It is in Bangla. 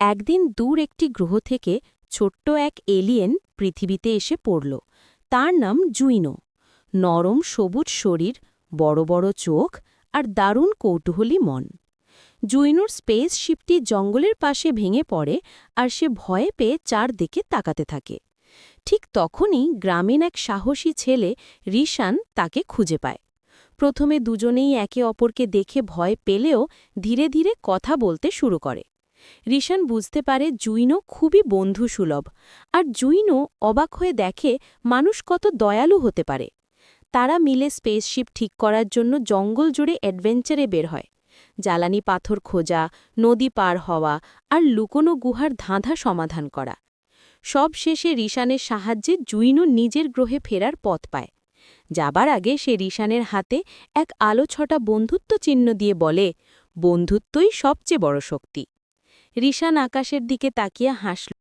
একদিন দূর একটি গ্রহ থেকে ছোট্ট এক এলিয়েন পৃথিবীতে এসে পড়ল। তার নাম জুইনো। নরম সবুজ শরীর, বড় বড় চোখ আর দারুণ কৌতূহলী মন। জুইনোর স্পেসশিপটি জঙ্গলের পাশে ভেঙে পড়ে আর সে ভয়ে পেয়ে চারদিকে তাকাতে থাকে। ঠিক তখনই গ্রামীণ এক সাহসী ছেলে রিশান তাকে খুঁজে পায়। প্রথমে দুজনেই একে অপরকে দেখে ভয় পেলেও ধীরে ধীরে কথা বলতে শুরু করে। রিশান বুঝতে পারে জুইনো খুবই বন্ধুসুলভ, আর জুইনো অবাক হয়ে দেখে মানুষ কত দয়ালু হতে পারে। তারা মিলে স্পেসশিপ ঠিক করার জন্য জঙ্গল জুড়ে অ্যাডভেঞ্চারে বের হয়। জ্বালানি পাথর খোঁজা, নদী পার হওয়া আর লুকোনো গুহার ধাঁধা সমাধান করা। সব শেষে রিশানের সাহায্যে জুইনো নিজের গ্রহে ফেরার পথ পায়। যাবার আগে সে রিশানের হাতে এক আলোছটা বন্ধুত্ব চিহ্ন দিয়ে বলে, বন্ধুত্বই সবচেয়ে বড় শক্তি। রিশান আকাশের দিকে তাকিয়ে হাসল।